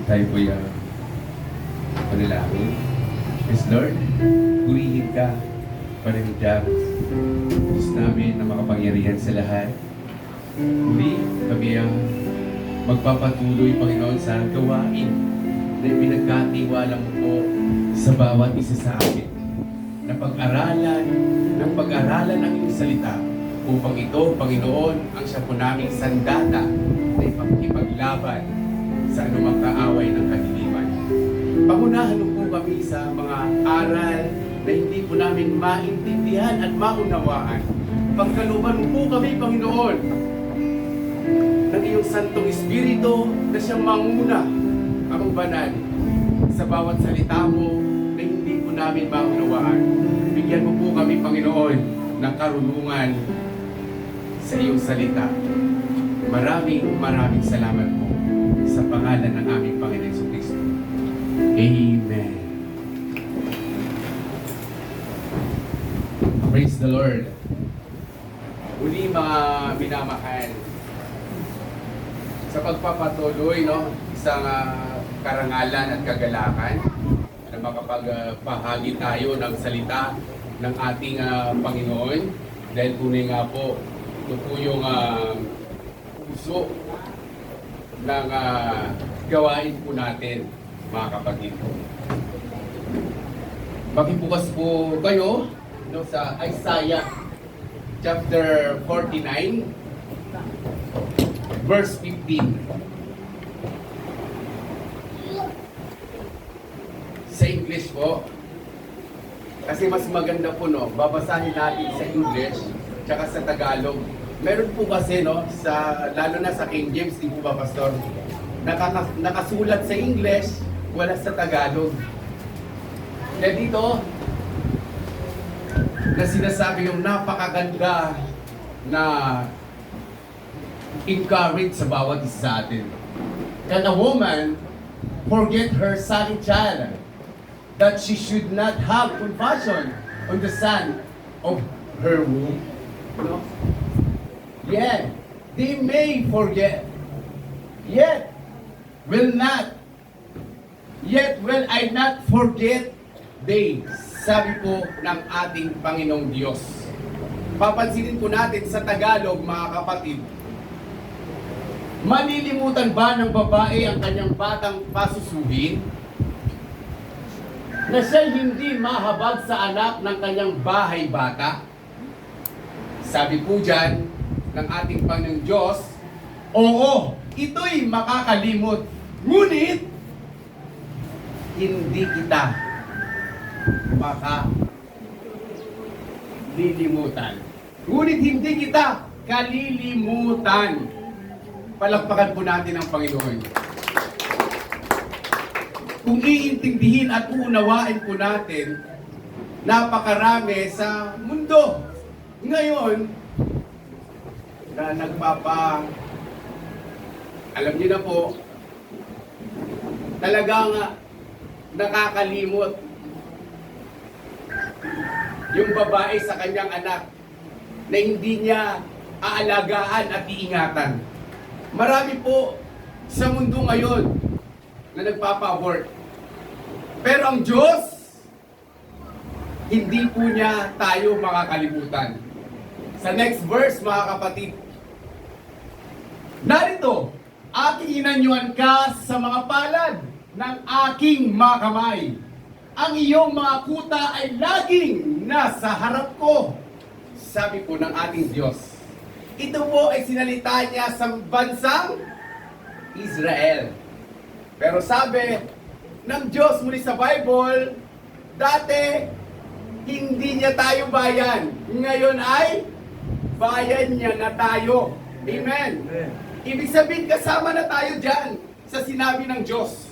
Tayo po yung panalangin. Yes, Lord, purihin ka para ni Diyos. Diyos namin na makapangyarihan sa lahat. Muli, kami ang magpapatuloy, Panginoon, sa gawain na pinagkatiwala mo po sa bawat isa sa amin. Na pag-aralan ng iyong salita upang ito, Panginoon, ang siya po naming sandata na ipagkipaglaban sa anumang kaaway ng kadiliman. Pangunahan mo po kami sa mga aral na hindi po namin maintindihan at maunawaan. Pagkalooban mo po kami, Panginoon, ng iyong Santong Espiritu na siyang manguna, amang banal, sa bawat salita mo na hindi po namin maunawaan. Bigyan mo po kami, Panginoon, ng karunungan sa iyong salita. Maraming salamat po sa pangalan ng aming Panginoon Jesucristo. Amen. Praise the Lord. Uli mga minamahal, sa pagpapatuloy, isang karangalan at kagalakan na makapagpahagi tayo ng salita ng ating Panginoon. Dahil tunay nga po, ito po yung puso ng gawain po natin, mga kapatid. Makibukas po kayo sa Isaiah chapter 49 verse 15. Sa English po, kasi mas maganda po, babasahin natin sa English tsaka sa Tagalog. Meron po kasi, lalo na sa King James, di po ba, Pastor? Nakasulat sa English, wala sa Tagalog. Kaya dito, na sinasabi yung napakaganda na encourage sa bawat isa sa atin. Can a woman forget her son child, that she should not have compassion on the son of her womb? No? Yeah, they may forget, yet will I not forget they, sabi po ng ating Panginoong Diyos. Papansinin po natin sa Tagalog, mga kapatid, malilimutan ba ng babae ang kanyang batang pasusuhin? Na siya'y hindi mahabag sa anak ng kanyang bahay bata? Sabi po dyan ng ating Panginoong Diyos, oo, ito'y makakalimot. Ngunit, hindi kita makalilimutan. Ngunit hindi kita kalilimutan. Palakpakan po natin ang Panginoon. Kung iintindihin at uunawain po natin, napakarami sa mundo ngayon na alam niyo na po, talagang nakakalimot yung babae sa kanyang anak na hindi niya aalagaan at iingatan. Marami po sa mundo ngayon na nagpapa-abort. Pero ang Diyos, hindi po niya tayo makakalimutan. Sa next verse, mga kapatid, narito, aking inanyuan ka sa mga palad ng aking mga kamay. Ang iyong mga kuta ay laging nasa harap ko, sabi po ng ating Diyos. Ito po ay sinalita niya sa bansang Israel. Pero sabi ng Diyos muli sa Bible, dati hindi niya tayo bayan. Ngayon ay bayan niya na tayo. Amen. Ibig sabihin, kasama na tayo dyan sa sinabi ng Diyos.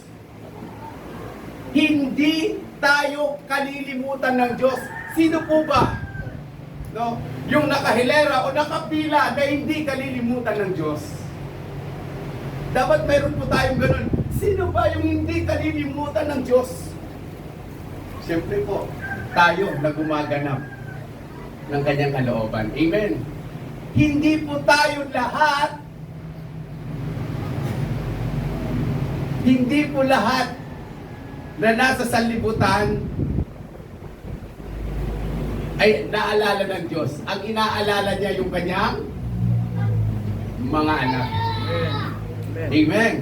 Hindi tayo kalilimutan ng Diyos. Sino po ba? Yung nakahilera o nakapila na hindi kalilimutan ng Diyos. Dapat meron po tayong ganun. Sino ba yung hindi kalilimutan ng Diyos? Siyempre po, tayo na gumaganap ng kanyang kalooban. Amen. Hindi po tayo lahat Hindi po lahat na nasa sanlibutan ay naalala ng Diyos. Ang inaalala niya yung kanyang mga anak. Amen.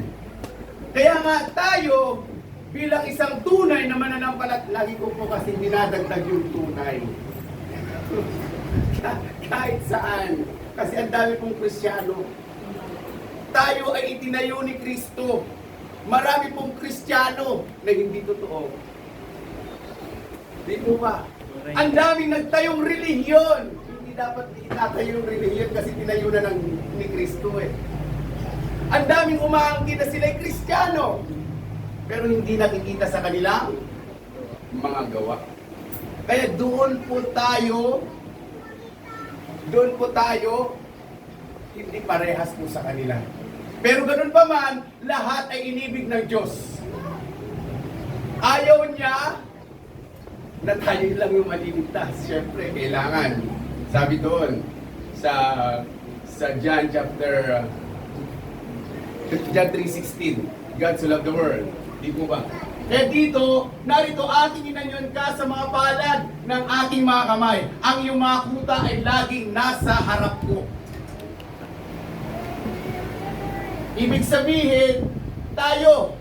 Kaya nga tayo, bilang isang tunay na mananampalat, lagi ko po kasi dinadagdag yung tunay. Kahit saan. Kasi ang dami pong Kristiyano. Tayo ay itinayo ni Kristo. Marami pong Kristiyano na hindi totoo. Di po ba? Ang daming nagtayong relihiyon. Hindi dapat itatayo yung relihiyon kasi tinayo na ni Kristo eh. Ang daming umaangkin na sila'y Kristiyano. Pero hindi nakikita sa kanilang mga gawa. Kaya doon po tayo, hindi parehas po sa kanila. Pero ganun pa man, lahat ay inibig ng Diyos. Ayaw niya na tayo lang yung maliligtas. Siyempre, kailangan. Sabi doon, sa John chapter John 3:16, God so loved the world. Di po ba? Kaya dito, narito aking inanyon ka sa mga palad ng aking mga kamay. Ang iyong mga kuta ay laging nasa harap ko. Ibig sabihin, tayo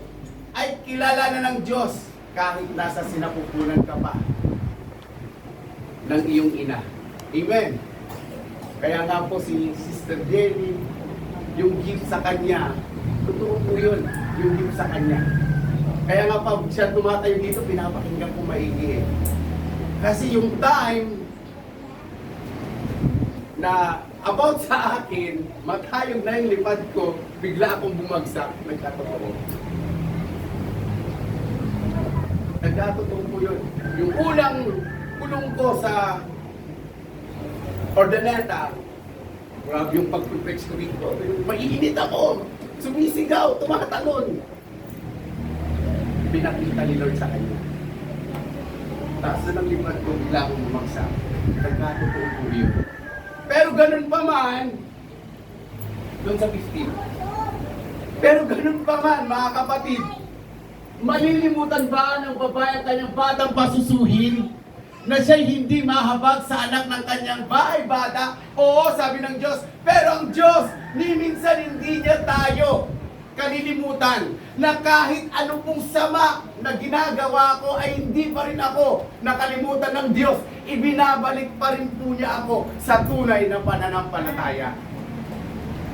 ay kilala na ng Diyos kahit nasa sinapupunan ka pa ng iyong ina. Amen. Kaya nga po si Sister Jenny, yung gift sa kanya, totoo po yun, yung gift sa kanya. Kaya nga pag siya tumatayo dito, pinapakinggan ko maigi eh. Kasi yung time na about sa akin, matayog na yung lipad ko, bigla akong bumagsak, nagkatotoo. Nagkatotoo po yun. Yung unang kulong ko sa Ordaneta, grabe yung pag-preach ko dito. Maiinit ako, sumisigaw, tumatalon. Pinakita ni Lord sa kanya. Taas na ng lipad ko, bigla akong bumagsak. Nagkatotoo po yun. Pero ganun pa man, doon sa 15. Pero ganun pa man, mga kapatid, malilimutan ba ng babae at kanyang batang pasusuhin na siya'y hindi mahabag sa anak ng kanyang bahay bata? Oo, sabi ng Diyos. Pero ang Diyos, ni minsan hindi niya tayo kalilimutan na kahit ano pong sama na ginagawa ko ay hindi pa rin ako nakalimutan ng Diyos. Ibinabalik pa rin po niya ako sa tunay na pananampalataya.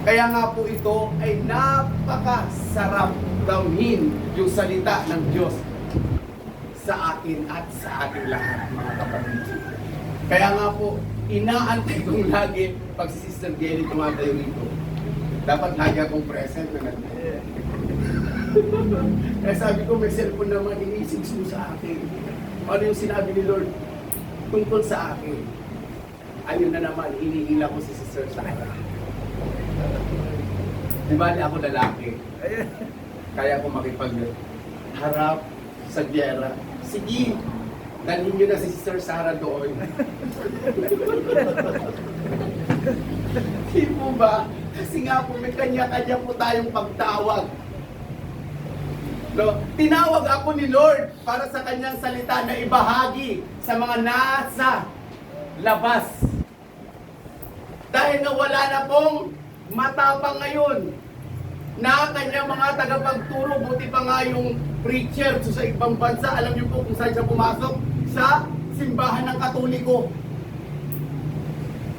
Kaya nga po ito ay napakasarap damhin yung salita ng Diyos sa akin at sa ating lahat, mga kapatid. Kaya nga po, inaantay kong lagi pag si Sister Jenny tumatayo rito. Dapat lagi akong present na nandiyan. Kaya sabi ko, may cellphone naman, inisig mo sa akin. Ano yung sinabi ni Lord tungkol sa akin? Ayun na naman, hinihila ko si Sister sa kanya. Di ba ako lalaki? Kaya ko makipagharap sa giyera. Sige, dalhin nyo na si Sister Sarah doon. Di po ba? Kasi nga po, may kanya-kanya po tayong pagtawag. No? Tinawag ako ni Lord para sa kanyang salita na ibahagi sa mga nasa labas. Dahil na wala na pong matapang ngayon na kanyang mga tagapagturo, buti pa nga yung preacher sa ibang bansa, alam niyo po kung saan siya pumasok? Sa simbahan ng Katoliko.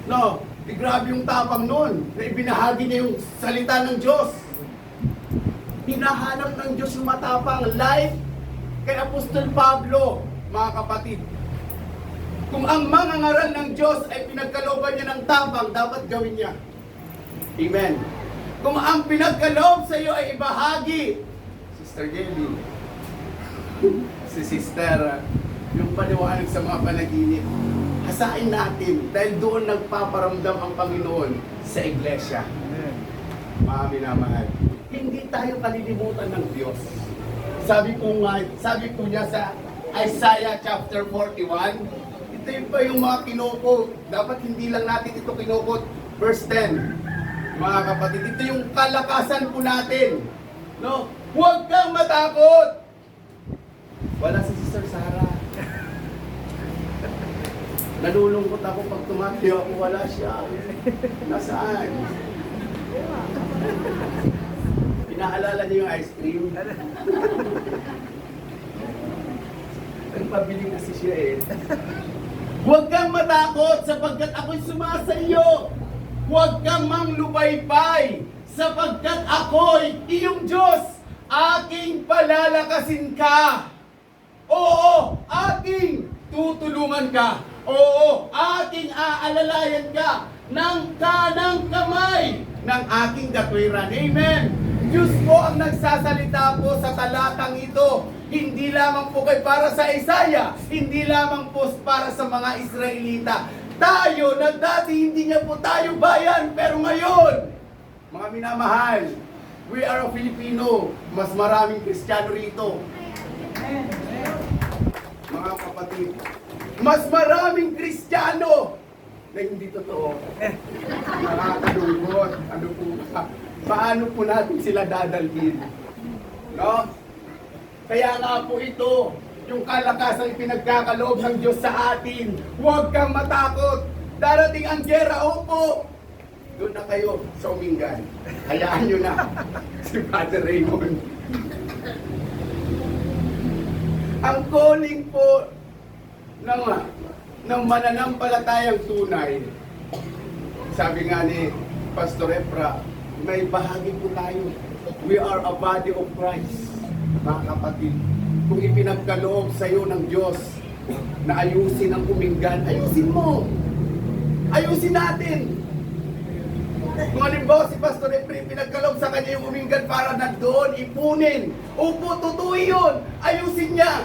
No? Grabe yung tapang nun, na ibinahagi niya yung salita ng Diyos. Hinahanap ng Diyos yung matapang, like kay Apostol Pablo, mga kapatid. Kung ang mga ngaral ng Diyos ay pinagkalooban niya ng tapang, dapat gawin niya. Amen. Kung ang pinagkaloob sa iyo ay ibahagi, Sister Gelly, si Sister, yung paliwanag sa mga panaginip, hasain natin dahil doon nagpaparamdam ang Panginoon sa iglesia. Mga minamahal, hindi tayo kalilimutan ng Diyos. Sabi ko niya sa Isaiah chapter 41, ito yung pa yung mga kinukot. Dapat hindi lang natin ito kinukot. Verse 10, mga kapatid, ito yung kalakasan po natin. No? Huwag kang matakot. Wala si Sister Sarah. Nalulungkot ako pag tumayo ako, wala siya. Nasaan? Pinaalala niyo yung ice cream? Nagpabili kasi siya eh. Huwag kang matakot sapagkat ako'y sumasayo. Huwag kang manglubaypay sapagkat ako'y iyong Diyos. Aking palalakasin ka. Oo, aking tutulungan ka. Oo, aking aalalayan ka ng kanang kamay ng aking katwiran. Amen. Diyos po ang nagsasalita po sa talatang ito. Hindi lamang po kay para sa Isaya, hindi lamang po para sa mga Israelita. Tayo na dati hindi niya po tayo bayan, pero ngayon, mga minamahal, we are a Filipino. Mas maraming Kristiyano rito. Mga kapatid, mas maraming Kristiyano na hindi totoo. Nakakalungkot. Ano po ba? Paano po natin sila dadalhin? No? Kaya nga po ito, yung kalakasang pinagkakaloob ng Diyos sa atin. Huwag kang matakot. Darating ang gera, opo. Doon na kayo sa Umingan. Hayaan nyo na si Father Raymond. Ang calling po ng mananampalatayang tunay, sabi nga ni Pastor Efra, may bahagi po tayo. We are a body of Christ, mga kapatid. Kung ipinagkaloob sa iyo ng Diyos na ayusin ang Umingan, ayusin mo. Ayusin natin. Kung halimbawa si Pastor Efra, pinagkaloob sa kanya yung Umingan para na doon ipunin. Upo, totoo yun. Ayusin niya.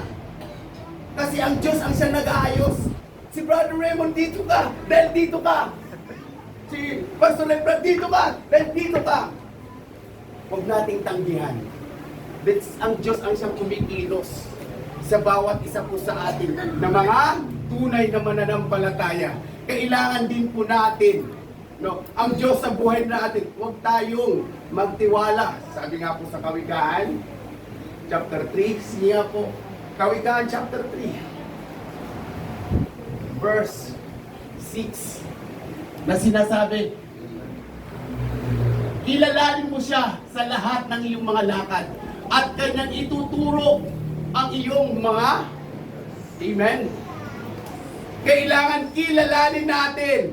Kasi ang Diyos ang siyang nag-aayos. Si Brother Raymond, dito ka. Dahil dito ka. Si Pastor Efra, dito ka. Dahil dito ka. Huwag nating tanggihan. Ang Diyos ang siyang kumikilos sa bawat isa po sa atin na mga tunay na mananampalataya. Kailangan din po natin, no, ang Diyos sa buhay natin, huwag tayong magtiwala. Sabi nga po sa Kawikaan, chapter 3, siya po, Kawikaan chapter 3, verse 6, na sinasabi, kilalanin mo siya sa lahat ng iyong mga lakad at kanyang ituturo ang iyong mga, amen? Kailangan kilalanin natin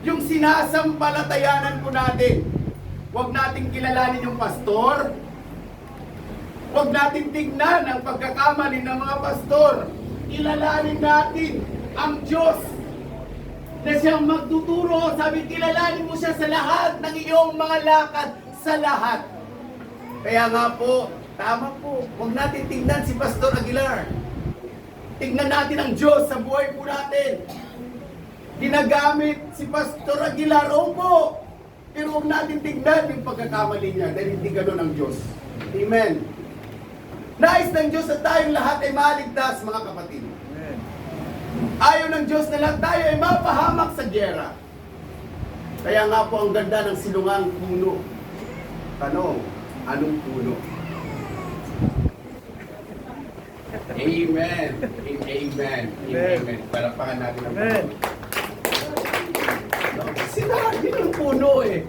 yung sinasampalatayanan po natin. Huwag nating kilalanin yung pastor. Huwag natin tignan ang pagkakamali ng mga pastor. Kilalanin natin ang Diyos na siyang magtuturo. Sabi, kilalanin mo siya sa lahat ng iyong mga lakad, sa lahat. Kaya nga po, tama po, huwag natin tignan si Pastor Aguilar. Tignan natin ang Diyos sa buhay po natin. Ginagamit si Pastor Aguilar, opo. Pero huwag natin tignan yung pagkakamali niya dahil hindi ganoon ang Diyos. Amen. Nais ng Diyos na tayong lahat ay maligtas, mga kapatid. Amen. Ayaw ng Diyos na lahat tayo ay mapahamak sa giyera. Kaya nga po ang ganda ng silungang puno. Tanong, anong puno? Amen. Amen. Amen. Palapakan natin ang Amen. Sidar, yun ang puno eh.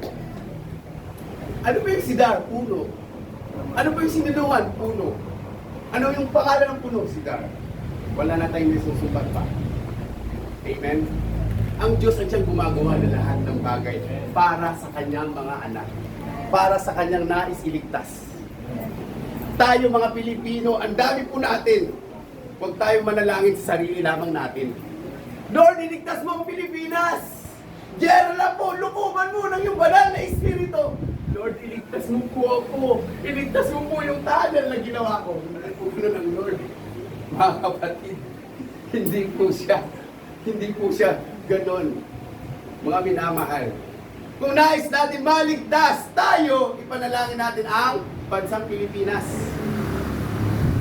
Ano ba yung sidar? Puno. Ano ba yung sinulungan? Puno. Ano yung pangalan ng puno? Sidar. Wala na tayong nasusubat pa. Amen. Ang Diyos ang siyang gumagawa ng lahat ng bagay para sa kanyang mga anak. Para sa kanyang nais iligtas. Tayo mga Pilipino, ang dami po natin. Huwag tayo manalangin sa sarili lamang natin. Lord, iligtas mo ang Pilipinas. Diyan na po, lukuban mo ng yung banal na Espiritu. Lord, iligtas mo po ako. Iligtas mo po yung tunnel na ginawa ko. Puno ng Lord. Mga kapatid, hindi po siya ganon. Mga minamahal. Kung nais natin maligtas tayo, ipanalangin natin ang bansang Pilipinas.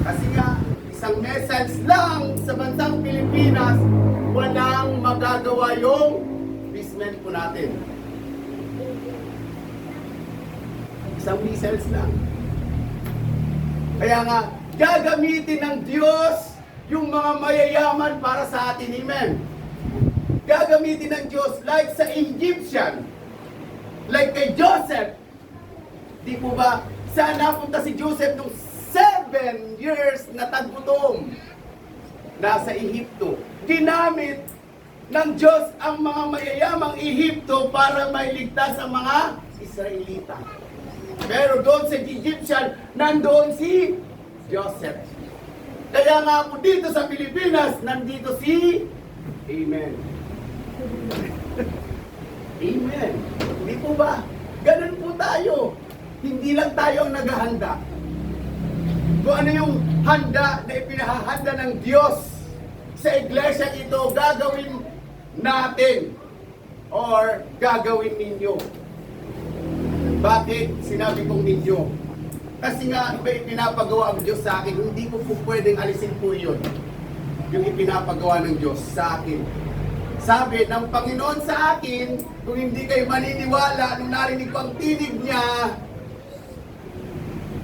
Kasi nga, isang message lang sa bansang Pilipinas, walang magagawa yung basement po natin. Isang message lang. Kaya nga, gagamitin ng Diyos yung mga mayayaman para sa atin. Amen. Gagamitin ng Diyos like sa Egyptian, like kay Joseph. Di po ba, saan napunta si Joseph nung 7 years na taggutom? Nasa Ehipto. Ginamit ng Diyos ang mga mayayamang Ehipto para mailigtas ang mga Israelita. Pero doon sa Egyptian, nandoon si Joseph. Kaya nga po dito sa Pilipinas, nandito si Amen. Amen. Hindi po ba? Ganun po tayo. Hindi lang tayo ang naghahanda. Kung ano yung handa na ipinahahanda ng Diyos sa iglesia ito, gagawin natin or gagawin ninyo. Bakit sinabi kong ninyo? Kasi nga, iba ipinapagawa ang Diyos sa akin, hindi ko po pwedeng alisin po yun. Yung ipinapagawa ng Diyos sa akin. Sabi ng Panginoon sa akin, kung hindi kayo maniniwala, nung narinig ko ang tinig niya,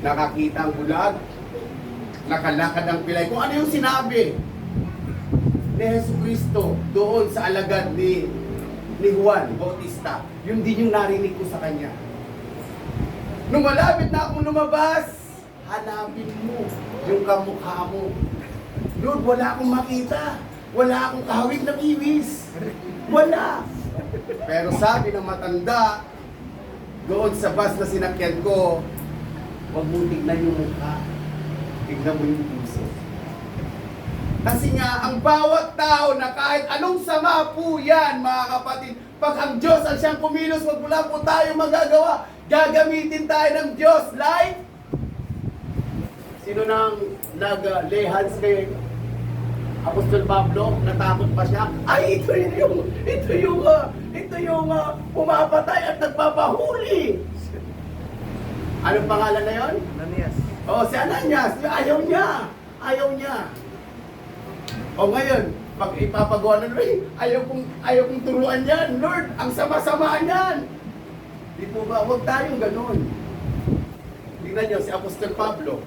nakakita ang bulag, nakalakad ang pilay. Kung ano yung sinabi ni Jesucristo doon sa alagad ni Juan Bautista, yun din yung narinig ko sa kanya. Nung malapit na akong lumabas, hanapin mo yung kamukha mo. Lord, wala akong makita. Wala akong kahawig ng iwis. Wala. Pero sabi ng matanda, doon sa bus na sinakyan ko, huwag mo tignan yung mukha. Tignan mo yung puso. Kasi nga, ang bawat tao na kahit anong sama po yan, mga kapatid, pag ang Diyos ang siyang kumilos, wag wala po tayo magagawa. Gagamitin tayo ng Diyos like sino nang nag-lehans kay Apostol Pablo, natakot pa siya. Ay, ito yung pumapatay at nagpapahuli. Anong pangalan na yon? Ananias. Oh, si Ananias. Ayaw niya. O ngayon, pag ipapagawa ng Lord, ayaw kong turuan yan. Lord, ang sama-sama niyan. Di po ba? Huwag tayong ganun. Tingnan niyo, si Apostol Pablo.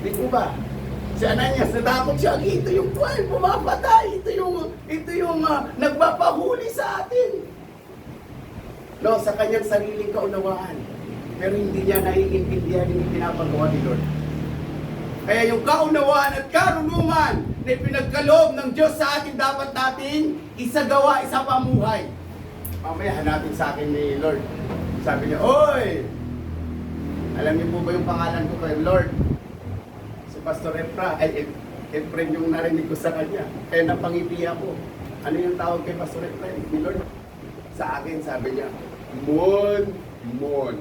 Di po ba? Si Ananias, natakot siya. Ito yung pumapatay. Ito yung nagpapahuli sa atin. No, sa kanyang sariling kaunawaan. Pero hindi niya naiintindihan yung pinapagawa ni Lord. Kaya yung kaunawaan at karunungan na pinagkaloob ng Diyos sa atin, dapat natin isagawa, isapamuhay. Mamaya hanapin sa akin ni Lord. Sabi niya, oy! Alam niyo po ba yung pangalan ko kay Lord? Si Pastor Efraim yung narinig ko sa kanya. Kaya napangiti ako. Ano yung tawag kay Pastor Efraim? Ni Lord? Sa akin, sabi niya, Mon.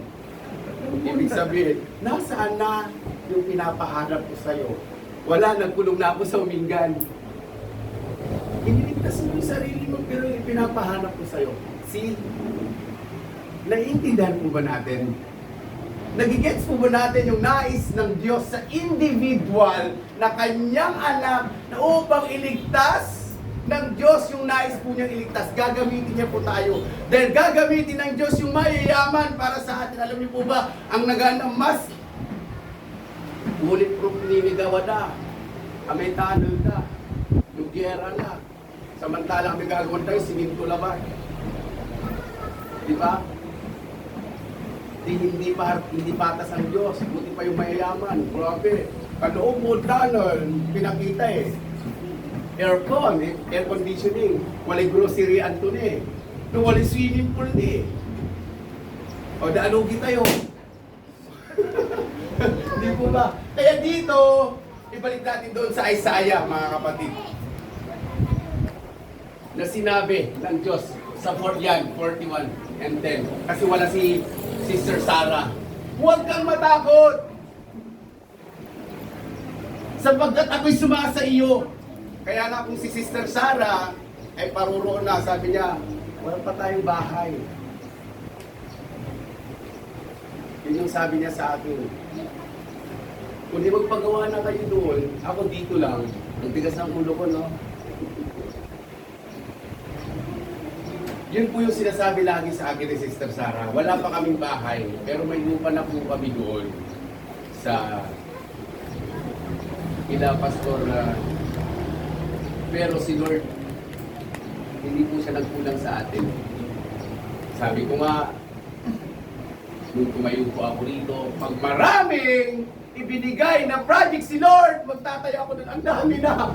Ibig sabihin, nasaan na yung pinapahanap ko sa'yo? Wala, nagkulong na ako sa umingan. Iniligtas mo yung sarili mo, pero yung pinapahanap ko sa'yo. See? Naiintindihan po ba natin? Nagigets po ba natin yung nais ng Diyos sa individual na kanyang anak na upang iligtas ng Diyos yung nais po niyang iligtas? Gagamitin niya po tayo. Dahil gagamitin ng Diyos yung mayayaman para sa atin. Alam niyo po ba, ang naganang mas bulletproof ni Gawada, Ametano na, Lugiera na. Samantalang may gagawin tayo, siminto laban. Di ba? Hindi patas ang Diyos. Buti pa yung mayayaman. Grabe. Kaloob mo, tunnel, pinakita aircon, air conditioning. Walay grocery anto ni. No, walay swimming pool ni. O, daalugi tayo. Hindi po ba? Kaya dito, ibalik natin doon sa Isaiah, mga kapatid. Na sinabi ng Diyos sa 41 and 10. Kasi wala si Sister Sarah. Huwag kang matakot. Sapagkat ako'y sumasa iyo. Kaya nga kung si Sister Sarah ay paruroon na, sabi niya, wala pa tayong bahay. Yun yung sabi niya sa akin. Kung di magpagawa na kayo doon, ako dito lang. Ang tigas ng ulo ko, no? Yun po yung sinasabi lagi sa akin ni Sister Sarah. Wala pa kaming bahay, pero may lupa na po kami doon sa kila Pastor, pero si Lord, hindi po siya nagkulang sa atin. Sabi ko nga, nung tumayo po ako rito, pag maraming ibinigay na project si Lord, magtatayo ako doon, ang dami na.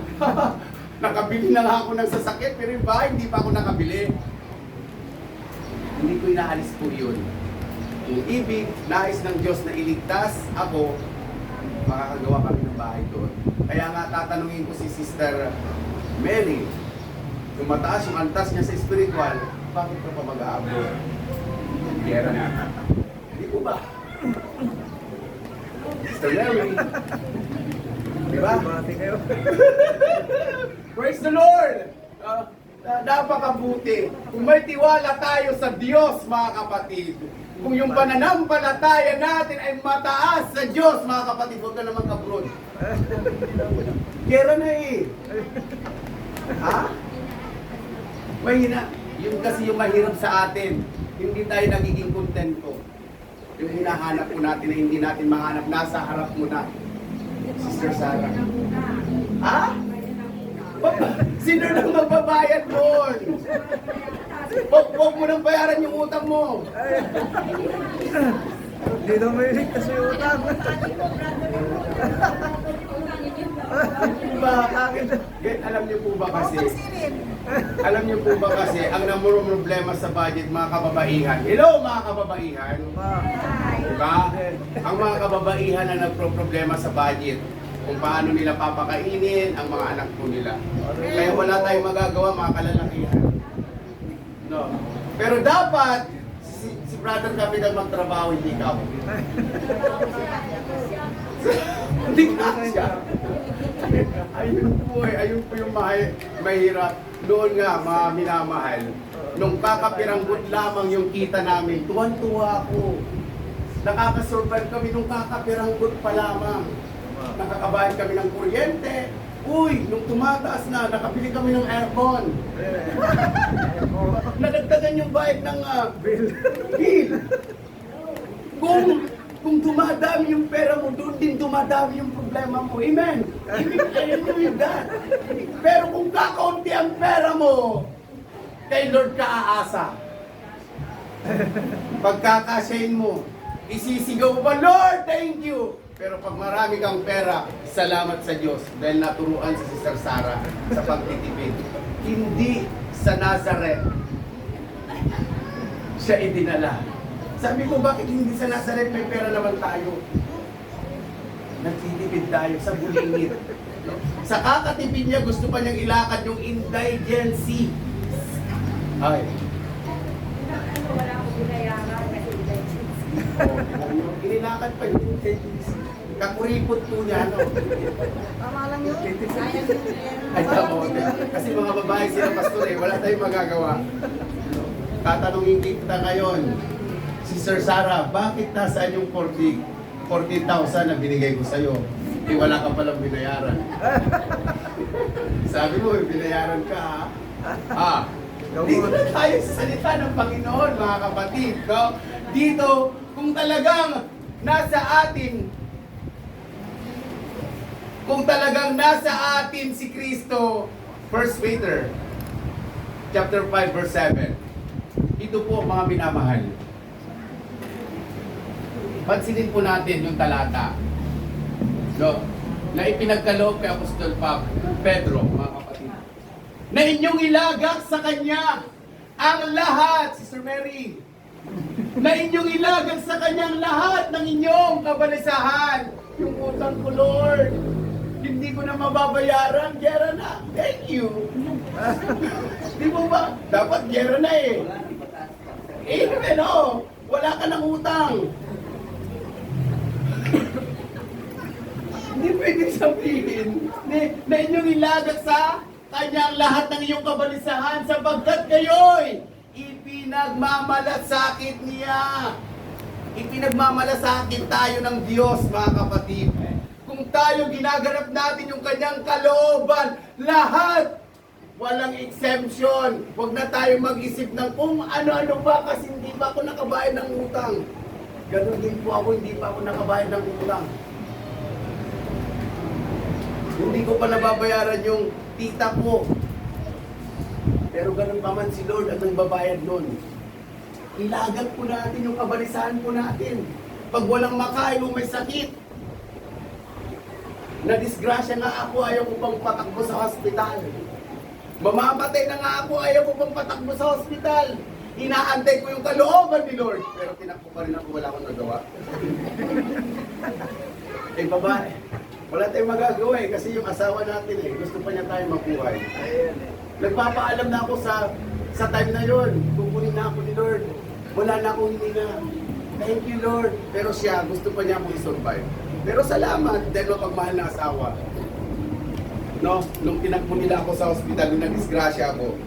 Nakabili na nga ako ng sasakyan, pero yung bahay, hindi pa ako nakabili. Hindi ko inaalis po yun. Yung ibig, nais ng Diyos na iligtas ako, makakagawa kami ng bahay doon. Kaya nga tatanungin ko si Sister Mary, yung mataas yung antas niya sa spiritual, bakit ka pa mag-aabot? Kera na. Hindi po ba? Sister Mary. Diba? Praise the Lord! Napakabuti. Kung may tiwala tayo sa Diyos, mga kapatid, kung yung pananampalataya natin ay mataas sa Diyos, mga kapatid, huwag ka naman kabrod. Kera na eh. Ha? Mahina. Yun kasi yung mahirap sa atin. Hindi tayo nagiging kontento. Yung hinahanap po natin na hindi natin mahanap, nasa harap mo na. Sister Sarah. Ha? Sino nang magbabayad mo? Huwag mo nang bayaran yung utang mo. Hindi na may ligtas yung utang. Alam niyo po ba kasi, ang namurong problema sa budget, mga kababaihan. Hello mga kababaihan. Diba? Ang mga kababaihan na nagpro-problema sa budget, kung paano nila papakainin ang mga anak po nila. Kaya wala tayong magagawa, mga kalalakihan. No. Pero dapat, si Brother Kapitan magtrabaho, hindi ka. Hindi ka siya. Ayun po yung mahirap. Noon nga, mga minamahal, nung kakapiranggot lamang yung kita namin, tuwan-tuwa ako. Nakakasurvive kami nung kakapiranggot pa lamang. Nakakabayad kami ng kuryente. Uy, nung tumataas na, nakabili kami ng aircon. Nadagdagan yung bayad ng bill. Kung dumadami yung pera mo, doon din dumadami yung problema mo. Amen? Amen with that. Pero kung kakaunti ang pera mo, kay Lord ka aasa. Pagkakasyahin mo, isisigaw mo ba, Lord, thank you. Pero pag marami kang pera, salamat sa Diyos dahil naturuan si Sister Sarah sa pagtitipid. Hindi sa Nazareth siya idinala. Sabi ko, bakit hindi sa Nazareth may pera naman tayo? Nagtitipid tayo sa bulingit. Sa kakatipid niya, gusto pa niyang ilakad yung indigency. Ay. Wala akong binayaran kasi Inilakad pa yung indigency. Kakuripot po niya, no? Tama lang yun. Ay, tama. Kasi mga babae sila, pastor, wala tayong magagawa. Tatanungin kita ngayon, Sister Sarah, bakit nasaan yung 40,000 na binigay ko sa'yo? Wala ka palang binayaran. Sabi mo, binayaran ka, ha? Dito na tayo sa salita ng Panginoon, mga kapatid. No? Dito, kung talagang nasa atin si Kristo, 1 Peter chapter 5 verse 7. Ito po mga minamahal. Pansinin po natin yung talata. No? Na ipinagkaloob kay Apostol Pedro, mga kapatid. Na inyong ilagak sa Kanya ang lahat, Sister Mary. Na inyong ilagak sa Kanyang lahat ng inyong kabalisahan. Yung utang ko, Lord, hindi ko na mababayaran, gera na. Thank you. Di mo ba? Dapat gera na eh. No? Wala ka ng utang. Hindi pwedeng sabihin na inyong ilagak sa Kanyang lahat ng iyong kabalisahan sapagkat kayo'y ipinagmamalasakit niya. Ipinagmamalasakit tayo ng Diyos, mga kapatid. Kung tayo ginaganap natin yung Kanyang kalooban, lahat, walang exemption. Huwag na tayo mag-isip ng kung ano-ano ba kasi hindi pa ako nakabayad ng utang. Ganon din po ako, hindi pa ako nakabayad ng utang. Hindi ko pa nababayaran yung tita ko. Pero ganun pa man si Lord ang nagbabayad nun. Ilagat po natin yung kabalisahan po natin. Pag walang makain o may sakit, na-disgrasya nga ako, ayaw ko pang patakbo sa hospital. Mamamatay na nga ako, ayaw ko pang patakbo sa hospital. Inaantay ko yung kalooban ni Lord. Pero tinakbo pa rin ako, wala akong nagawa. Eh babae, wala tayong magagawa eh, kasi yung asawa natin eh, gusto pa niya tayo mabuhay. Nagpapaalam na ako sa time na yon, kukunin na ako ni Lord. Wala na akong hininga. Thank you Lord. Pero siya, gusto pa niya akong i-survive. Pero salamat, dahil mapagmahal na asawa. No, nung tinakbo nila ako sa ospital, nung nag-disgrasya ako,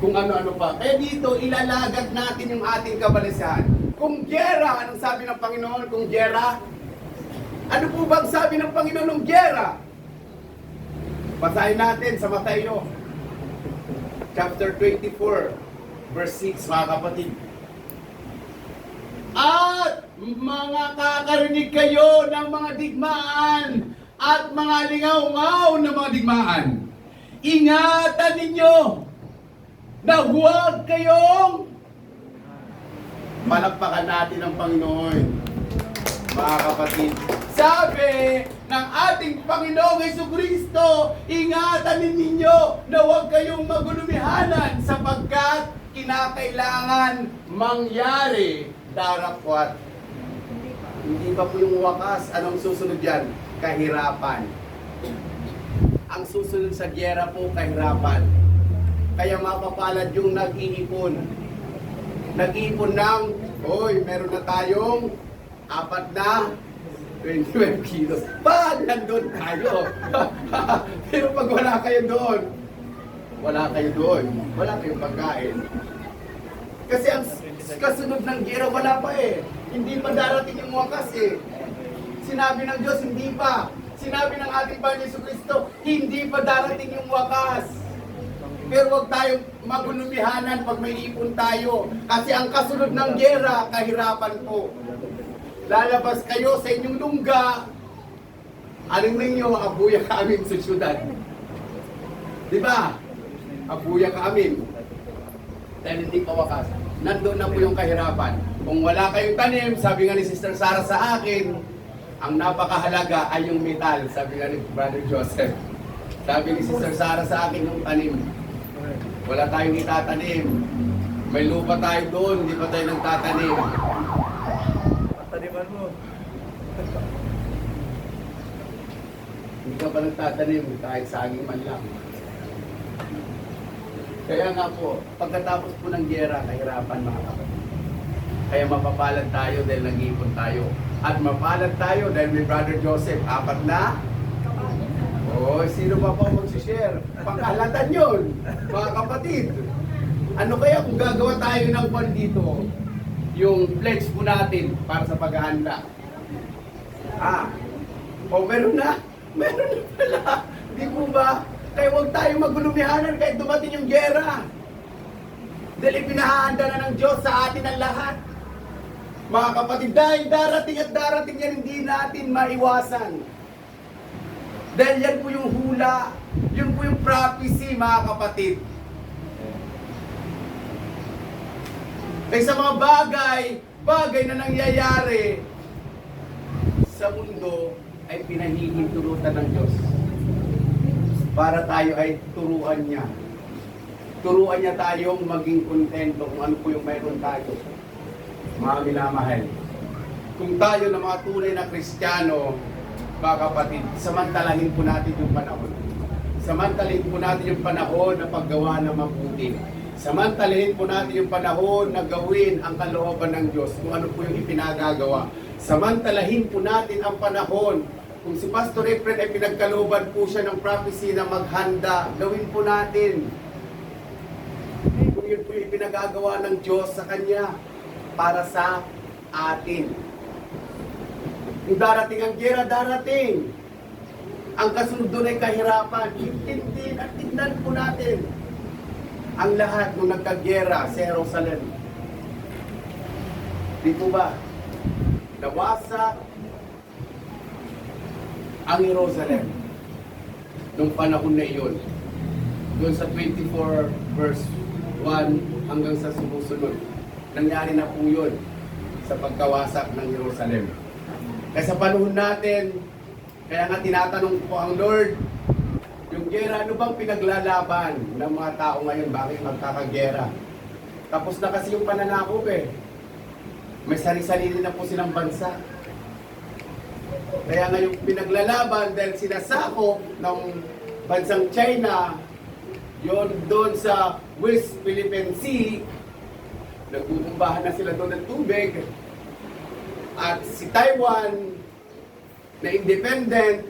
kung ano-ano pa. Eh dito, ilalagat natin yung ating kabalisahan. Kung gera, anong sabi ng Panginoon? Kung gera, ano po bang sabi ng Panginoon ng gera? Basahin natin sa Mateo, chapter 24, verse 6, mga kapatid. At mga kakarinig kayo ng mga digmaan at mga lingaw-ngaw na mga digmaan. Ingatan ninyo na huwag kayong palakpakan natin ang Panginoon. Mga kapatid, sabi ng ating Panginoong Jesucristo, ingatan ninyo na huwag kayong magulumihanan sapagkat kinakailangan mangyari darakwat. Hindi pa po yung wakas. Anong susunod yan? Kahirapan. Ang susunod sa giyera po, kahirapan. Kaya mapapalad yung nag-iipon. Nag-iipon ng, meron na tayong 4 na 25 kilos. Pag nandun tayo. Pero pag wala kayo doon, wala kayong pagkain. Kasi ang kasunod ng giyera, wala pa eh. Hindi pa darating yung wakas eh. Sinabi ng Diyos, hindi pa. Sinabi ng ating Panginoon Jesucristo, hindi pa darating yung wakas. Pero huwag tayong magulumihanan pag may ipon tayo. Kasi ang kasunod ng giyera, kahirapan po. Lalabas kayo sa inyong lungga. Aling ninyo, abuya ka amin sa syudad. Diba? Abuya ka amin. Dahil hindi pa wakas. Nandun na po yung kahirapan. Kung wala kayong tanim, sabi nga ni Sister Sarah sa akin, ang napakahalaga ay yung metal, sabi nga ni Brother Joseph. Sabi ni Sister Sarah sa akin yung tanim. Wala tayong itatanim. May lupa tayo doon, hindi pa tayo nagtatanim. Taniman mo. Hindi ka pa nagtatanim, kahit saging man lang. Kaya nga po, pagkatapos po ng giyera, kahirapan mga kapatid. Kaya mapapalad tayo dahil nag-iipon tayo. At mapalad tayo dahil may Brother Joseph, 4 na. Sino pa po mag-share? Pangkalatan yun, mga kapatid. Ano kaya kung gagawa tayo ng pan dito? Yung pledge po natin para sa paghahanda. Meron na? Meron na pala. Di po ba? Kaya huwag tayong magulumihanan kahit dumating yung giyera. Dahil ipinahahanda na ng Diyos sa atin ang lahat. Mga kapatid, dahil darating at darating yan, hindi natin maiwasan. Dahil yan po yung hula, yun po yung prophecy, mga kapatid. Kaya sa mga bagay na nangyayari sa mundo ay pinahihintulutan ng Diyos. Para tayo ay turuan niya. Turuan niya tayong maging kontento kung ano po yung mayroon tayo. Mga minamahal. Kung tayo na mga tunay na Kristiyano, mga kapatid, samantalahin po natin yung panahon. Samantalahin po natin yung panahon na paggawa ng mabuti. Samantalahin po natin yung panahon na gawin ang kalooban ng Diyos, kung ano po yung ipinagagawa. Samantalahin po natin ang panahon. Kung si Pastor Efren ay pinagkalooban po siya ng prophecy na maghanda, gawin po natin. Kung yun po yung ipinagagawa ng Diyos sa Kanya para sa atin. Kung darating ang giyera, darating. Ang kasunod doon ay kahirapan. Intindihin at tignan po natin ang lahat nung nagkagiyera sa Jerusalem. Di po ba? Nawasak ang Jerusalem. nung panahon na iyon. Doon sa 24 verse 1 hanggang sa sumusunod. Nangyari na po yun sa pagkawasak ng Jerusalem. Kaya sa panahon natin, kaya nga tinatanong po ang Lord, yung gera, ano bang pinaglalaban ng mga tao ngayon? Bakit magkakagera? Tapos na kasi yung pananakop eh. May sarili-sarili na po silang bansa. Kaya nga yung pinaglalaban dahil sinasakop ng bansang China, yon doon sa West Philippine Sea, nagbububahan na sila doon ng tubig. At si Taiwan, na independent,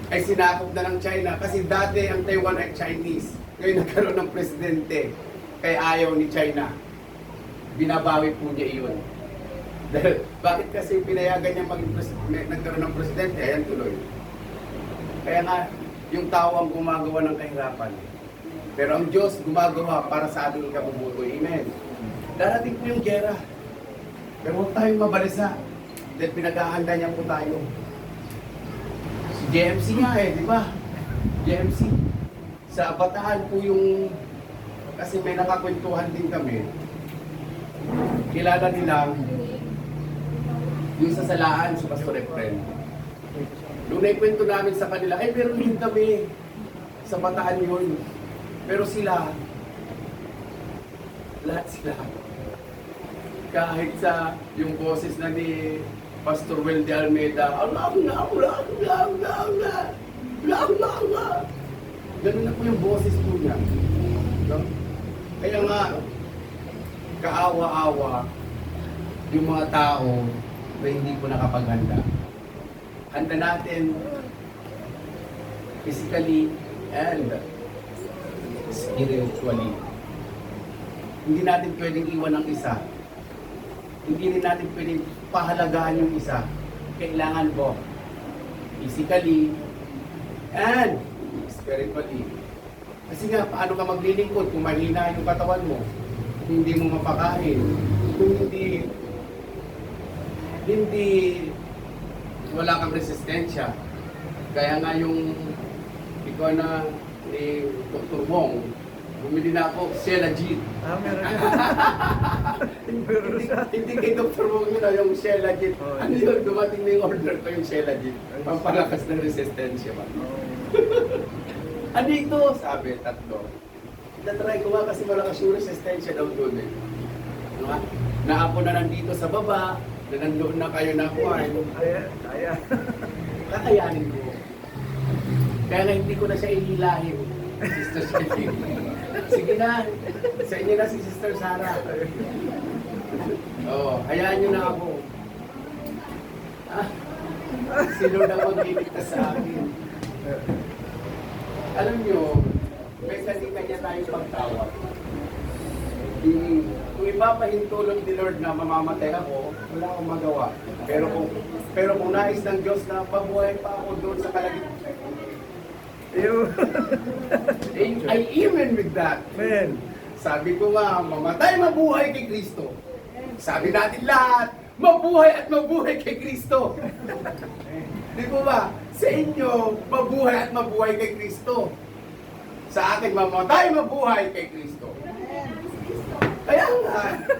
ay sinakop na ng China. Kasi dati ang Taiwan ay Chinese. Ngayon nagkaroon ng presidente. Kaya ayaw ni China. Binabawi po niya iyon. Dahil, bakit kasi pinayagan niya nagkaroon ng presidente? Ayan tuloy. Kaya nga, yung tao ang gumagawa ng kahirapan. Pero ang Diyos gumagawa para sa ating ikabubuti. Amen. Darating po yung gera. Pero huwag tayong mabalisa. Dahil pinaghahanda niya po tayo. Si JMC nga eh, di ba? JMC. Sa Bataan po yung, kasi may nakakwentuhan din kami. Kilala nila yung sa Salaan, si Pastor Efren. Nung naikwento namin sa kanila, ay meron din kami sa Bataan yun. Pero sila, lahat sila, kahit sa yung boses na ni Pastor Wel de Almeida, ganun na po yung boses po niya. No? Kaya nga, kaawa-awa yung mga tao na hindi po nakapaghanda. Handa natin physically and spiritually. Hindi natin pwedeng iwan ang isa. Hindi rin natin pwedeng pahalagaan yung isa. Kailangan po physically and spiritually. Kasi nga, paano ka maglilingkod kung mahina yung katawan mo? Kung hindi mo mapakain? Kung hindi wala kang resistensya. Kaya nga yung ikaw na ni Dr. Wong, bumili na ako, Shilajit. Meron na. Hindi kay Dr. Wong yun, yung Shilajit. Oh, Ano yun, dumating na yung order ko yung Shilajit. Pampalakas ng resistensya ba? Ano ito? Sabi, tatlo. Natry ko nga kasi malakas yung resistensya daw doon eh. Ano nga? Na ako na nandito sa baba, na nandoon na kayo na kuhan. Ayan. Kakayanin ko. Kaya nga hindi ko na siya ihilahin. Sister Shelly. Sige na. Sa inyo na si Sister Sarah. Oo, hayaan nyo na ako. Ah, sino na magliligtas sa akin? Alam nyo, may kanya tayong pagtawag. Kung ipapahintulot ni Lord na mamamatay ako, wala akong magawa. Pero kung nais ng Diyos na pabuhay pa ako doon sa kalagitnaan, I amen with that. Man. Sabi ko nga, mamatay mabuhay kay Kristo. Sabi natin lahat, mabuhay at mabuhay kay Kristo. Di po ba? Sa inyo, mabuhay at mabuhay kay Kristo. Sa akin, mamatay mabuhay kay Kristo.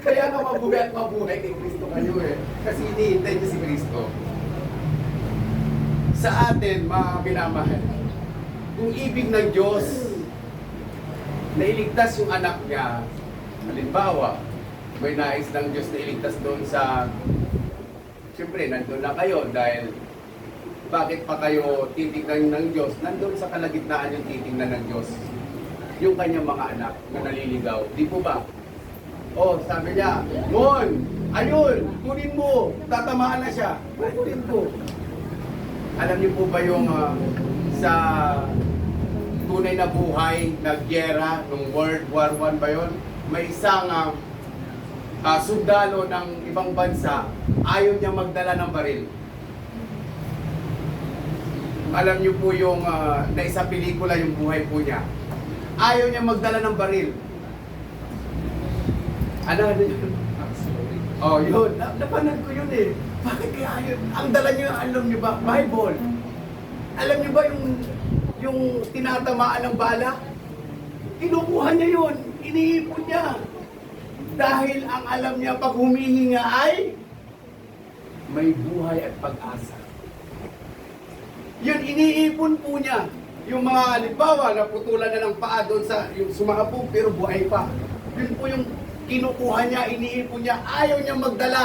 Kaya nga mabuhay at mabuhay kay Kristo kayo eh. Kasi hinihintay niyo si Kristo. Sa atin, mga minamahal, kung ibig ng Diyos na iligtas yung anak niya, halimbawa, may nais ng Diyos na iligtas doon sa, siyempre, nandun na kayo dahil bakit pa kayo titignan ng Diyos? Nandun sa kalagitnaan yung titignan ng Diyos. Yung kanyang mga anak na naliligaw. Di po ba? Oh, sabi niya, Mon, ayun, kunin mo, tatamaan na siya. Kunin ko. Alam niyo po ba yung sa tunay na buhay na gyera nung World War I ba yun? May isang sundalo ng ibang bansa, ayaw niya magdala ng baril. Alam niyo po yung na isang pelikula yung buhay po niya. Ayaw niya magdala ng baril. Ano yun? Oh, yun. Napanood ko yun eh. Bakit kaya yun? Ang dala niyo, alam niyo ba? Bible. Alam niyo ba yung tinatamaan ng bala? Kinukuha niya yun, iniipon niya. Dahil ang alam niya pag humihinga ay may buhay at pag-asa. Yun, iniipon po niya. Yung mga halimbawa, naputulan na ng paa doon sa yung sumakapog pero buhay pa. Yun po yung kinukuha niya, iniipon niya. Ayaw niya magdala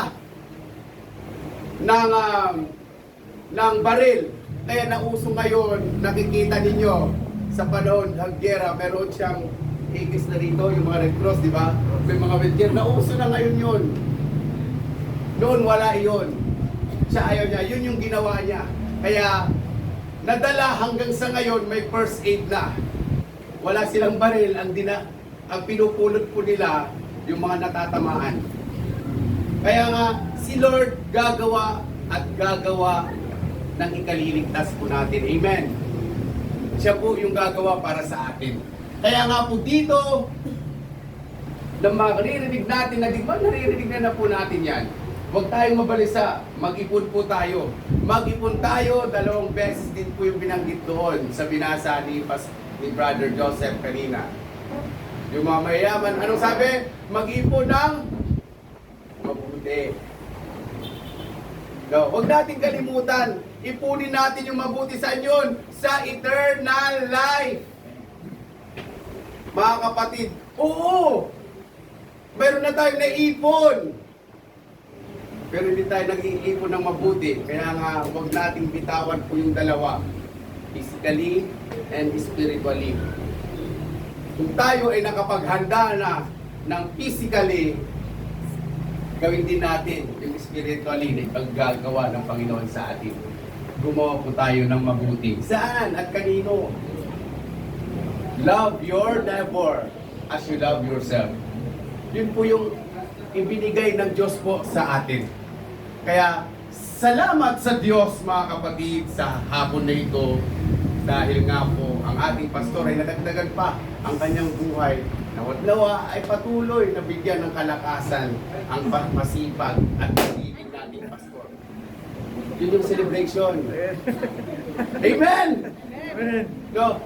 ng baril. Kaya nauso ngayon, nakikita ninyo sa panahon ng gera, meron siyang igis na rito, yung mga Red Cross, di ba? May mga wheelchair, nauso na ngayon yun. Noon wala yun. Siya ayaw niya, yun yung ginawa niya. Kaya nadala hanggang sa ngayon may first aid na. Wala silang baril, ang pinupulot po nila yung mga natatamaan. Kaya nga, si Lord gagawa at gagawa ng ikaliligtas po natin. Amen. Siya po yung gagawa para sa atin. Kaya nga po dito, na maririnig natin, na di ba naririnig na po natin yan? Huwag tayong mabalisa, mag-ipon po tayo. Mag-ipon tayo, 2 beses din po yung binanggit doon sa binasa ni Brother Joseph kanina. Yung mga mayayaman, anong sabi? Mag-ipon ng mabuti. No, huwag natin kalimutan, ipunin natin yung mabuti sa inyo sa eternal life. Mga kapatid, oo, meron na tayong naipon. Pero hindi tayo nag-iipon ng mabuti. Kaya nga, huwag nating bitawan po yung dalawa. Physically and spiritually. Kung tayo ay nakapaghanda na ng physically, gawin din natin yung spiritually na ipaggagawa ng Panginoon sa atin. Gumawa po tayo ng mabuti. Saan at kanino? Love your neighbor as you love yourself. Yun po yung ibinigay ng Diyos po sa atin. Kaya, salamat sa Diyos mga kapatid sa hapon na ito. Dahil nga po, ang ating pastor ay nadagdagan pa ang kanyang buhay. Nawa ay patuloy na bigyan ng kalakasan ang pagmasipag at pagiging nating pastor. Yun yung celebration. Amen! Amen. No?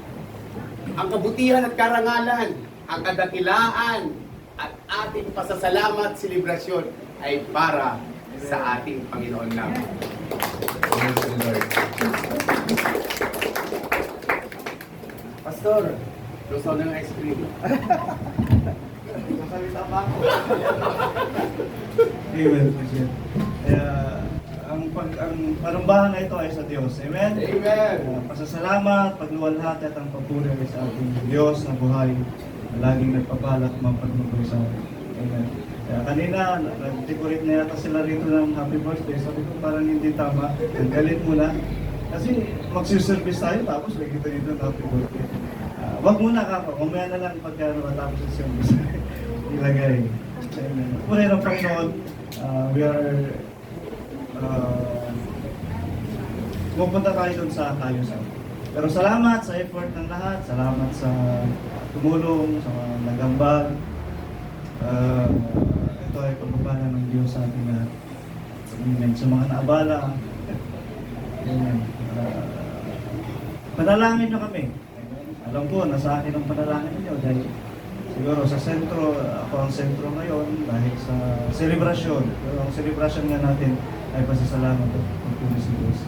Ang kabutihan at karangalan, ang kadakilaan, at ating pasasalamat, selebrasyon ay para sa ating Panginoon lamang. Praise the Lord. Pastor, gusto ko ng ice cream. Masalita pa ako. Amen. Kaya, ang panumbahan na ito ay sa Diyos. Amen? Amen. Pasasalamat, pagluwalhati at ang papuri ay sa ating Diyos na buhay na laging nagpapalak mapagmatuloy sa atin. Amen. Kaya kanina, nag-decorate na yata sila rito ng happy birthday. Sabi ko parang hindi tama. Ang galit muna. Kasi magsiservice tayo tapos lagi tayo dito ng happy birthday. Wag muna ka. Mamaya na lang pagka matapos yung service. Ilagay. Amen. Puri ng Panginoon. We are pupunta tayo dun sa kayusan. Pero salamat sa effort ng lahat. Salamat sa tumulong, sa mga nagambag. Ito ay pagbabala ng Diyos sa ating lahat. Amen. Sa mga naabala. Amen. Panalangin nyo kami. Alam ko, nasa akin ang panalangin niyo dahil siguro sa sentro, ako ang sentro ngayon dahil sa selebrasyon. Pero ang selebrasyon nga natin ay pasasalamat at pagpulis sa Diyos.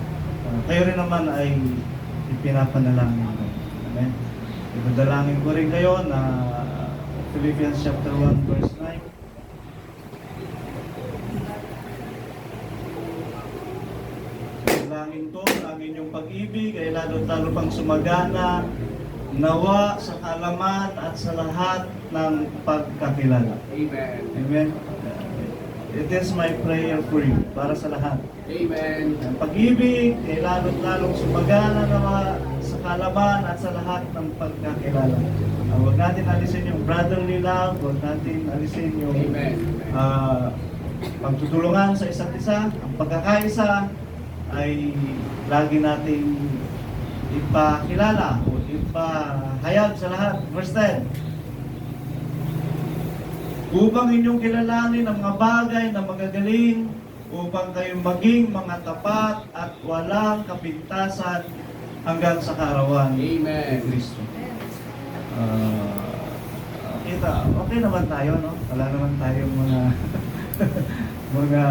Kayo rin naman ay ipinapanalangin ko. Amen. Ipadalangin ko rin kayo na Philippians chapter 1 verse 9. Dalangin ko ang inyong pag-ibig ay lalo pang sumagana nawa sa kalaman at sa lahat ng pagkakilala. Amen. Amen. It is my prayer for you, para sa lahat. Amen. Ang pag-ibig ay lalong sumagana nawa sa kalaman at sa lahat ng pagkakilala. Huwag natin alisin yung brotherly love, huwag natin alisin yung Amen. pagtutulungan sa isa't isa. Ang pagkakaisa ay lagi nating ipakilala o ipahayag sa lahat. Verse 10. Upang inyong kilalanin ang mga bagay na magagaling, upang kayong maging mga tapat at walang kapintasan hanggang sa kaarawan ni Amen. Kristo. Okay naman tayo, no? Wala naman tayong mga mga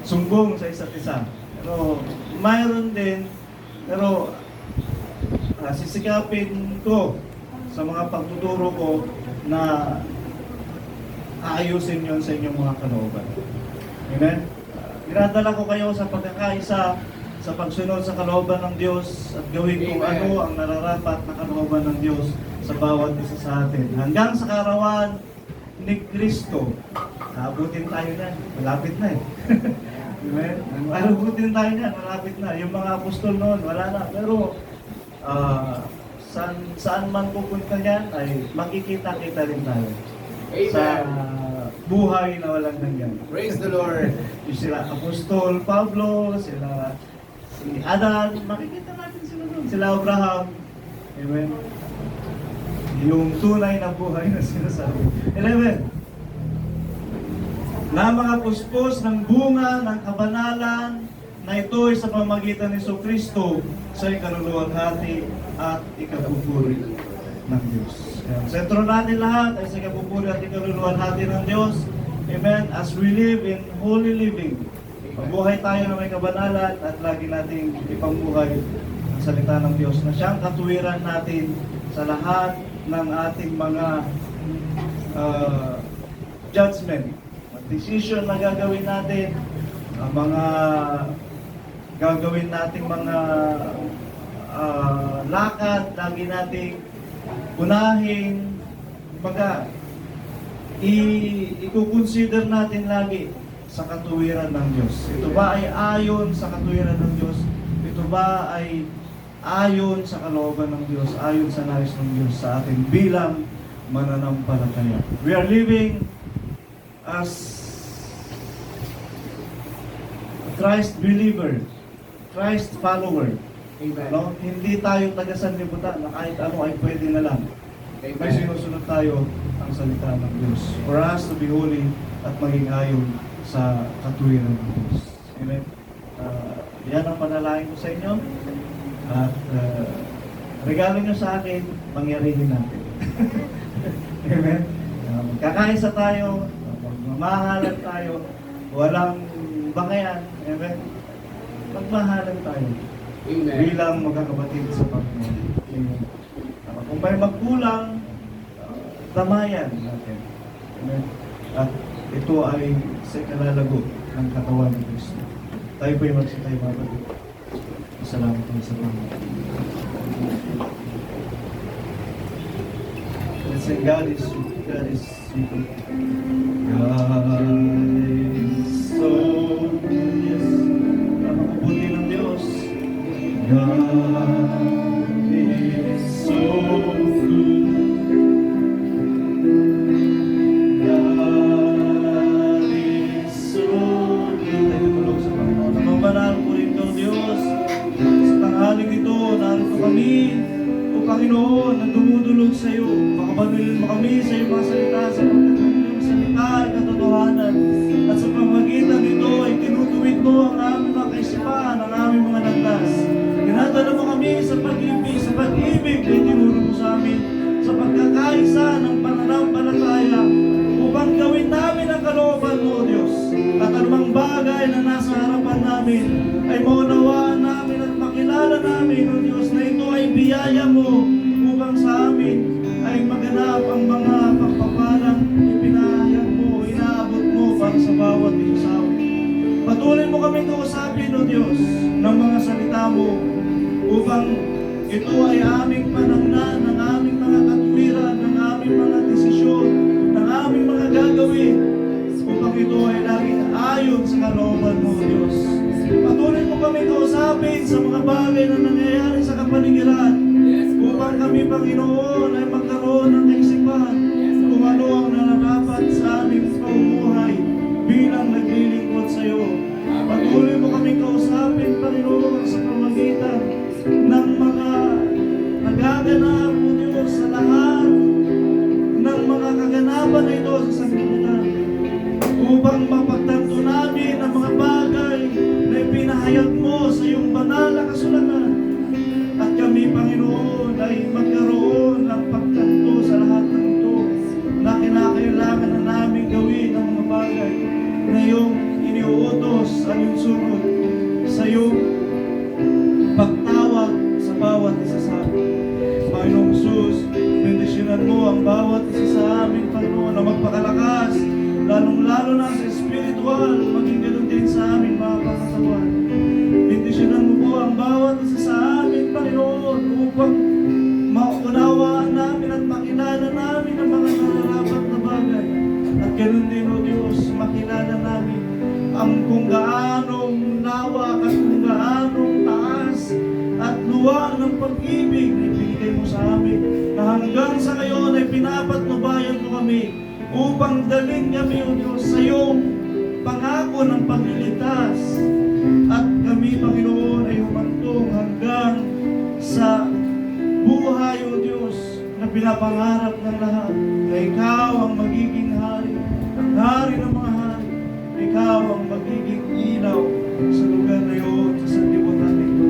sumbong sa isa't isa. Pero mayroon din, pero sisikapin ko sa mga pagtuturo ko na aayusin yon sa inyong mga kalooban. Amen? Dinadala ko kayo sa pagkakaisa, sa pagsunod sa kalooban ng Diyos at gawin kung Amen. ano ang nararapat na kalooban ng Diyos sa bawat isa sa atin. Hanggang sa kaarawan ni Kristo, abutin tayo yan. Malapit na eh. Amen? Abutin tayo yan. Malapit na. Yung mga apostol noon, wala na. Pero saan man pupunta yan, ay makikita-kita rin tayo. Sa buhay na walang hanggan. Praise the Lord. Yung sila Apostol Pablo, sila si Adan, makikita natin sila doon. Sila Abraham. Amen. Yung tunay na buhay na sinasabi. 11. Na mga puspos ng bunga ng kabanalan na ito ay sa pamamagitan ni Kristo sa ikaluluwalhati at ikapupuri ng Diyos. Ayan. Sentro natin lahat ay sa ikapupuri at ikaluluwalhati ng Diyos. Amen. As we live in holy living, mabuhay tayo na may kabanalan at lagi nating ipangbuhay ang salita ng Diyos na siyang katuwiran natin sa lahat ng ating mga judgment, decision na gagawin natin, mga gagawin nating mga lakad, lagi nating unahin, baga, i-consider natin lagi sa katuwiran ng Diyos. Ito ba ay ayon sa katuwiran ng Diyos? Ito ba ay ayon sa kalooban ng Diyos, ayon sa nais ng Diyos sa atin bilang mananampalataya? We are living as Christ believer, Christ follower. Amen. No? Hindi tayo taga-sanlibutan na kahit ano ay pwede na lang. May Amen. sinusunod tayo ang salita ng Diyos. For us to be holy at maging ayon sa katuwiran ng Diyos. Amen. Yan ang panalangin ko sa inyo. At regalo nyo sa akin, mangyarihin natin. Amen. Magkakaisa tayo, magmamahalan tayo, walang bangayan. Amen. Magmahalan tayo. Amen. Bilang magkakapatid sa Panginoon. Amen. Kung may magkulang, tamayan natin. Amen. At ito ay sa kalalago ng katawan ng Kristo. Tayo po yung magsitay mga kapatid. Salamat po sa Panginoon. Let's say God is sweet. God is sweet. God is so yes. Napakabuti ng Diyos. God is so good. God is so good. Tayo tulog sa Panginoon. Namamanal po rin ito, Diyos. Sa tanghaling ito, narito kami, O Panginoon, na dumudulog sa iyo. Makabanulin mo kami sa iyong mga salita, sa iyong salita ay katotohanan. At sa pamamagitan nito ay tinutuwid mo ang aming mga kaisipan, ang aming mga landas. Dinadala mo kami sa pag-ibig na tinuro mo sa amin, sa pagkakaisa ng pananampalataya, upang gawin namin ang kalooban mo, O Diyos. At anumang bagay na nasa harapan namin ay maunawaan namin at makilala namin, O Diyos, na ito ay biyaya mo upang sa amin ay maganap ang mga pagpapalang ipinahayag mo, inaabot mo para sa bawat isa sa amin. Patuloy mo kami kausapin, O Diyos, ng mga salita mo upang ito ay aming panangnan, ng aming mga katuwiran, ng aming mga desisyon, ng aming mga gagawin, upang ito ay laging ayon sa kalooban mo, Diyos. Patuloy mo kami kausapin sa mga bagay na nangyayari sa kapaligiran, upang kami, Panginoon, ay magkaroon ng kaisipan kung ano ang nararapat sa aming pamumuhay bilang naglilingkod sa iyo. Patuloy mo kami kausapin, Panginoon, sa pamagitan ng mga nagaganap, O Diyos, sa lahat ng mga kaganapan na ito sa sanglibutan, upang mapagtanto namin ang mga bagay na ipinahayag mo sa iyong banal na kasulatan, sa bawat isa sa amin. Panginoong Jesus, bendisyonan mo ang bawat isa sa amin, Panginoon, na magpakalakas, lalong-lalo na sa spiritual, maging ganoon din sa amin, mga kasawan. Bendisyonan mo po ang bawat isa sa amin, Panginoon, upang maunawaan namin at makilala namin ang mga nararapat na bagay. At ganoon din, O Diyos, makilala namin ang kung gaanong lawak at kung gaanong taas at luwang ng pag-ibig na ibigay mo sa amin, na hanggang sa ngayon ay pinapatnubayan mo kami upang dalhin kami, O Diyos, sa iyong pangako ng pagliligtas. At kami, Panginoon, ay humantong hanggang sa buhay, O Diyos, na pinapangarap ng lahat, na ikaw ang magiging hari, ang hari ng mga hari, na ikaw ang magiging ilaw sa lugar na iyon, sa sanlibutan na ito.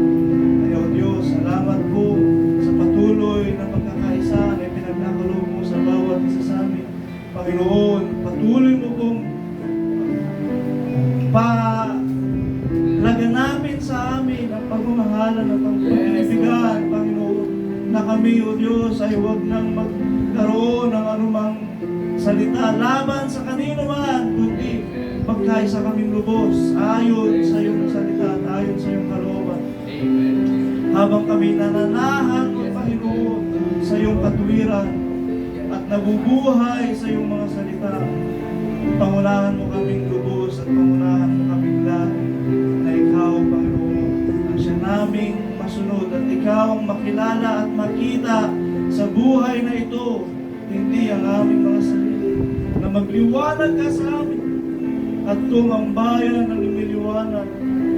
Ay, O Diyos, salamat po sa patuloy na pagkakaisa na pinagkakaloob mo sa bawat isa sa amin. Panginoon, patuloy mo pong laganapin sa amin ang pagmamahalan at ang pag-ibigan, Panginoon, na kami, O Diyos, ay huwag nang magkaroon ng anumang salita laban sa kanino man, kundi magkaisa kaming lubos ayon sa iyong salita at ayon sa iyong kalooban. Habang kami nananahan, O Panginoon, sa iyong katuwiran at nabubuhay sa iyong mga salita, pangunahan mo kaming lubos at pangunahan mo kaming lahat, na ikaw, Panginoon, ang siya naming masunod, at ikaw ang makilala at makita sa buhay na ito, hindi ang aming mga sarili, na magliwanag ka sa amin. At kung ang bayan na lumiliwanag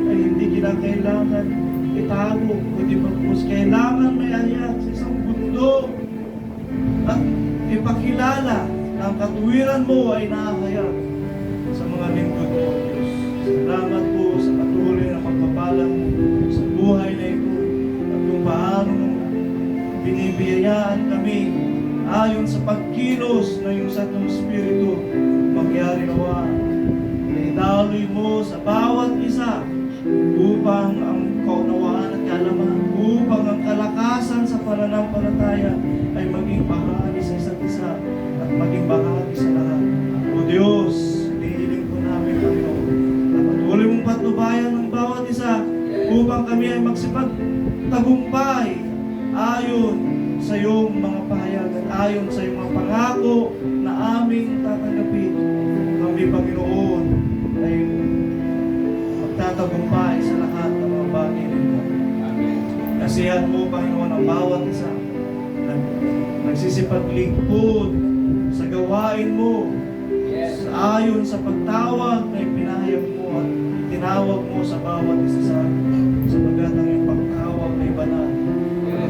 ay hindi kinakailangan itago, kundi pagpus kailangan may ayat sa isang mundo at ipakilala na ang katuwiran mo ay naahayag sa mga lingkod mo, Diyos. Salamat po sa patuloy na pagpapalang mo sa buhay na ito at kung paano mo binibiyayaan kami ayon sa pagkilos na iyong Santong Espiritu mangyari nawa. Idaloy mo sa bawat isa upang ang kaunawaan at kaalaman, upang ang kalakasan sa pananampalataya ay maging bahagi sa isa't isa at maging bahagi sa lahat. O Diyos, hinihiling po namin, Panginoon, na patuloy mong patnubayan ng bawat isa upang kami ay magsipagtagumpay ayon sa iyong mga pahayag at ayon sa iyong mga pangako na aming tatanggapin. Kami, Panginoon, ay magtatagumpay sa lahat ng mga bagay nito. Kasiyahan mo, Panginoon, ang bawat isa na nagsisipaglingkod sa gawain mo, ayon sa pagtawag na ipinahayag mo at tinawag mo sa bawat isa sa amin, sapagat ang iyong pagtawag ay banal.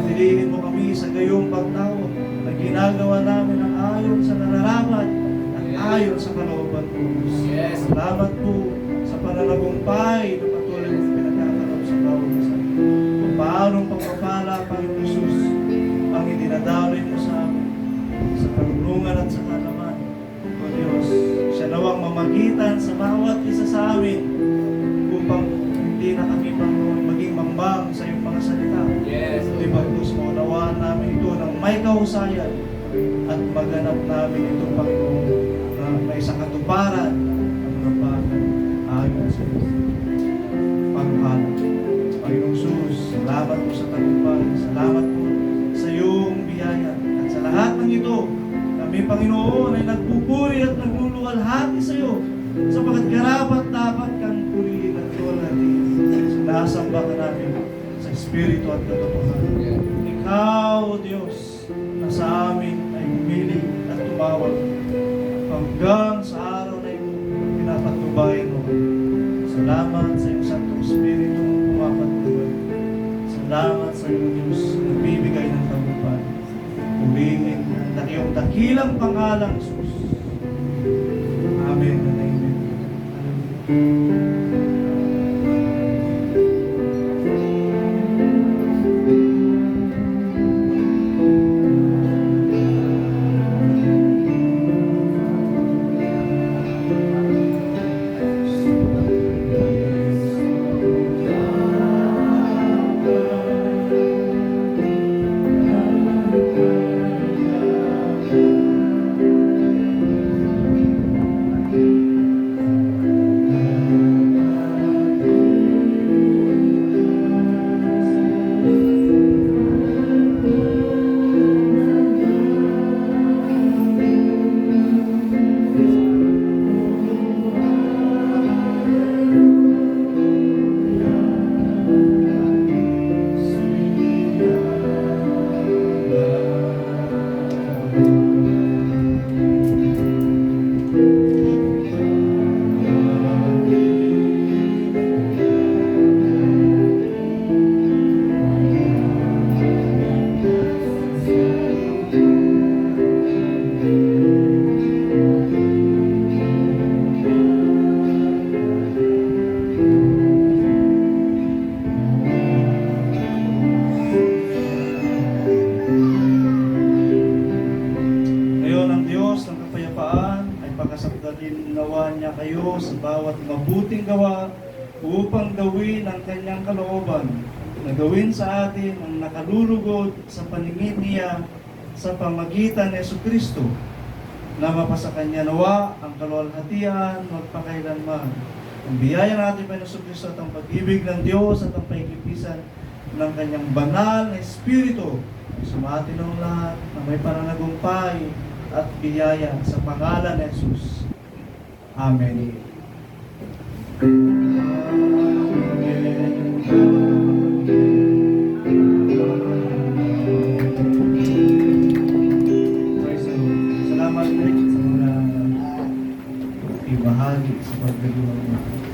Piliin mo kami sa gayong pagtawag na ginagawa namin ang ayon sa nararapat at ayon sa kalooban mo. Salamat po sa pananagumpay na patuloy mong pinagkakaloob sa bawat isa. Kung paanong pagpapala, Panginoon Jesus, ang idinadaloy mo sa amin, sa karunungan at sa kalaman. O Diyos, siya nawang mamagitan sa bawat isa sa amin upang hindi na kami, Panginoon, maging mambang sa iyong mga salita. Di ba, Diyos, maunawaan namin ito ng may kahusayan at maganap namin ito, Panginoon, na may isang katuparan at mga bagay ayon sa iyo. Pagpala. Panginoong Jesus, salamat po sa tagumpay. Salamat po sa iyong biyaya. At sa lahat ng ito, kami, Panginoon, ay nagpupuri at nagluluwalhati sa iyo sapagkat karapat dapat kang purihin at luwalhati. Sinasamba ka namin sa Espiritu at katotohanan. Ikaw, O Diyos, na sa amin ay humili at tumawag hanggang sa araw na ito, pinapatubayan mo. Salamat sa iyong Santong Espiritu pumapatuloy. Salamat sa iyong Diyos na nagbibigay ng tagumpay. Purihin ang iyong dakilang pangalang Jesus. Amen and amen. niya kayo sa bawat mabuting gawa upang gawin ang kanyang kalooban na gawin sa atin ang nakalulugod sa paningin niya sa pamagitan ni Jesucristo na mapasa kanya nawa ang kaluwalhatian magpakailanman. Ang biyaya natin pa ni Jesucristo at ang pag-ibig ng Diyos at ang pagkikipisan ng kanyang banal na Espiritu ay sumati ng lahat na may pananagumpay at biyaya sa pangalan ni Jesus. Amen. Praise the Lord. Salamat Rick sa mga ibahagi sa pagdaliwan mo.